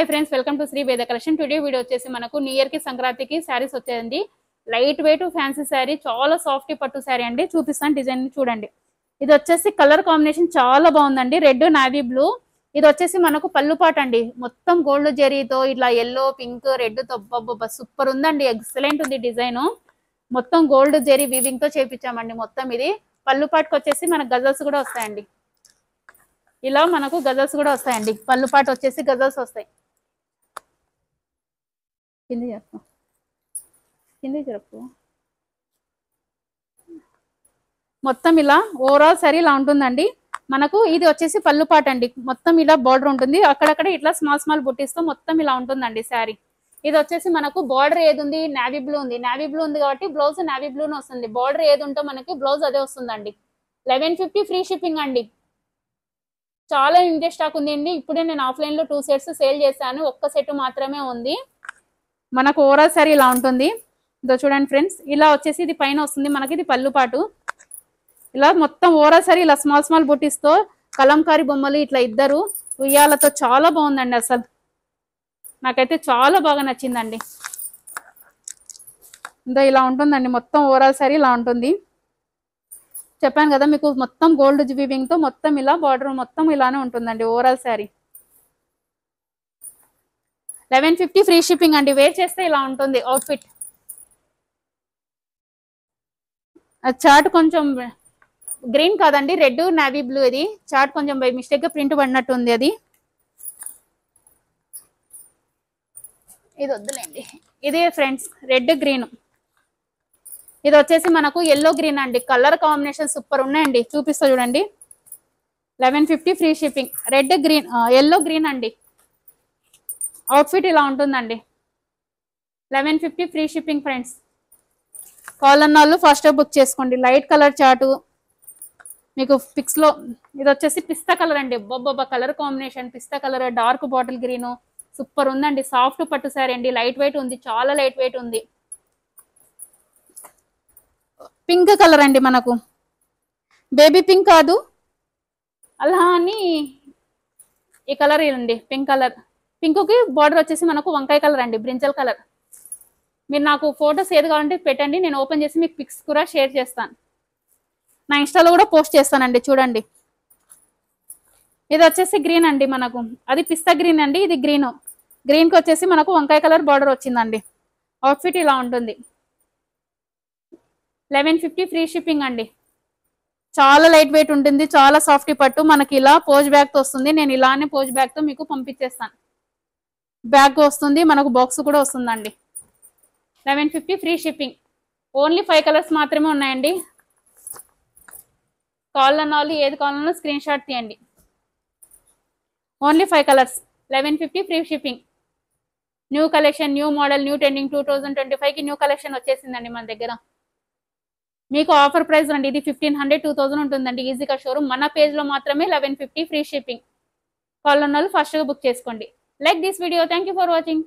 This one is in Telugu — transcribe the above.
high friends welcome to Shri Veda collection today video వచ్చేసి మనకు న్యూ ఇయర్ కి సంక్రాంతికి సారీస్ వచ్చేయండి లైట్ వెయిట్ ఫ్యాన్సీ సారీ చాలా సాఫ్ట్ పట్టు సారీ అండి చూపిస్తాను డిజైన్ చూడండి ఇది వచ్చేసి కలర్ కాంబినేషన్ చాలా బాగుందండి రెడ్ నావీ బ్లూ ఇది వచ్చేసి మనకు పల్లు పాట అండి మొత్తం గోల్డ్ జరీతో ఇట్లా yellow పింక్ రెడ్ తో అబ్బబ్బ సూపర్ ఉందండి ఎక్సలెంట్ ఉంది డిజైన్ మొత్తం గోల్డ్ జరీ వీవింగ్ తో చేపించామండి మొత్తం ఇది పల్లు పాటకి వచ్చేసి మనకు గజల్స్ కూడా వస్తాయండి ఇలా మనకు గజల్స్ కూడా వస్తాయండి పల్లు పాట వచ్చేసి గజల్స్ వస్తాయి కింది చెప్పు కింది చెప్పు మొత్తం ఇలా ఓవరాల్ సారీ ఇలా ఉంటుందండి మనకు ఇది వచ్చేసి పల్లు పాట అండి మొత్తం ఇలా బార్డర్ ఉంటుంది అక్కడక్కడ ఇట్లా స్మాల్ స్మాల్ బుట్టీస్ తో మొత్తం ఇలా ఉంటుందండి సారీ ఇది వచ్చేసి మనకు బార్డర్ ఏది ఉంది నావీ బ్లూ ఉంది నావీ బ్లూ ఉంది కాబట్టి బ్లౌజ్ నావీ బ్లూనే వస్తుంది బార్డర్ ఏది ఉంటే మనకి బ్లౌజ్ అదే వస్తుందండి 1150 ఫ్రీ షిప్పింగ్ అండి చాలా లిమిటెడ్ స్టాక్ ఉందండి ఇప్పుడే నేను ఆఫ్లైన్ లో 2 సెట్స్ సేల్ చేశాను ఒక్క సెట్ మాత్రమే ఉంది మనకు ఓవరాల్ సారీ ఇలా ఉంటుంది ఇదో చూడండి ఫ్రెండ్స్ ఇలా వచ్చేసి ఇది పైన వస్తుంది మనకి ఇది పల్లు పాటు ఇలా మొత్తం ఓవరాల్ సారీ ఇలా స్మాల్ స్మాల్ బుటీస్ తో కలంకారీ బొమ్మలు ఇట్లా ఇద్దరు ఉయ్యాలతో చాలా బాగుందండి అసలు నాకైతే చాలా బాగా నచ్చిందండి ఇదో ఇలా ఉంటుందండి మొత్తం ఓవరాల్ సారీ ఇలా ఉంటుంది చెప్పాను కదా మీకు మొత్తం గోల్డ్ వీవింగ్ తో మొత్తం ఇలా బార్డర్ మొత్తం ఇలానే ఉంటుందండి ఓవరాల్ సారీ 1150 ఫ్రీ షిప్పింగ్ అండి వేర్ చేస్తే ఇలా ఉంటుంది అవుట్ఫిట్ చార్ట్ కొంచెం గ్రీన్ కాదండి రెడ్ నావీ బ్లూ ఇది చార్ట్ కొంచెం బై మిస్టేక్ గా ప్రింట్ పడినట్టు ఉంది అది ఇది వద్దులేండి ఇదే ఫ్రెండ్స్ రెడ్ గ్రీన్ ఇది వచ్చేసి మనకు yellow గ్రీన్ అండి కలర్ కాంబినేషన్ సూపర్ ఉన్నాయండి చూపిస్తా చూడండి 1150 free shipping red green yellow green అండి అవుట్ఫిట్ ఇలా ఉంటుందండి 1150 ఫ్రీ షిప్పింగ్ ఫ్రెండ్స్ కాల్ అన్న వాళ్ళు ఫస్ట్ బుక్ చేసుకోండి లైట్ కలర్ చార్టు మీకు పిక్స్ లో ఇది వచ్చేసి పిస్తా కలర్ అండి బొబ్బబ్బ కలర్ కాంబినేషన్ పిస్తా colour dark bottle green super ఉందండి సాఫ్ట్ పట్టు సారీ అండి లైట్ వెయిట్ ఉంది చాలా లైట్ వెయిట్ ఉంది పింక్ కలర్ అండి మనకు బేబీ పింక్ కాదు అలా అని ఈ కలర్ ఇదండి పింక్ కలర్ పింక్ కి బార్డర్ వచ్చేసి మనకు వంకాయ కలర్ అండి బ్రింజల్ కలర్ మీరు నాకు ఫొటోస్ ఏది కావాలంటే పెట్టండి నేను ఓపెన్ చేసి మీకు పిక్స్ కూడా షేర్ చేస్తాను నా ఇన్స్టాలో కూడా పోస్ట్ చేస్తానండి చూడండి ఇది వచ్చేసి గ్రీన్ అండి మనకు అది పిస్తా గ్రీన్ అండి ఇది గ్రీన్ గ్రీన్ కి వచ్చేసి మనకు వంకాయ కలర్ బార్డర్ వచ్చిందండి అవుట్ఫిట్ ఇలా ఉంటుంది 1150 ఫ్రీ షిప్పింగ్ అండి చాలా లైట్ వెయిట్ ఉంటుంది చాలా సాఫ్ట్ పట్టు మనకి ఇలా పోజ్ బ్యాగ్ తో వస్తుంది నేను ఇలానే పోజ్ బ్యాగ్ తో మీకు పంపించేస్తాను బ్యాగ్ వస్తుంది మనకు బాక్స్ కూడా వస్తుందండి 1150 ఫ్రీ షిప్పింగ్ ఓన్లీ 5 కలర్స్ మాత్రమే ఉన్నాయండి కాల్ అన్న వాళ్ళు ఏది కావాలన్నా స్క్రీన్ షాట్ తీయండి only 5 colours 1150 free shipping new collection new model new trending 2025 కి న్యూ కలెక్షన్ వచ్చేసిందండి మన దగ్గర మీకు ఆఫర్ ప్రైస్ అండి ఇది 1500-2000 ఉంటుందండి ఈజీగా షోరూమ్ మన పేజ్ లో మాత్రమే 1150 ఫ్రీ షిప్పింగ్ కాల్ అన్న వాళ్ళు ఫస్ట్ గా బుక్ చేసుకోండి like this video thank you for watching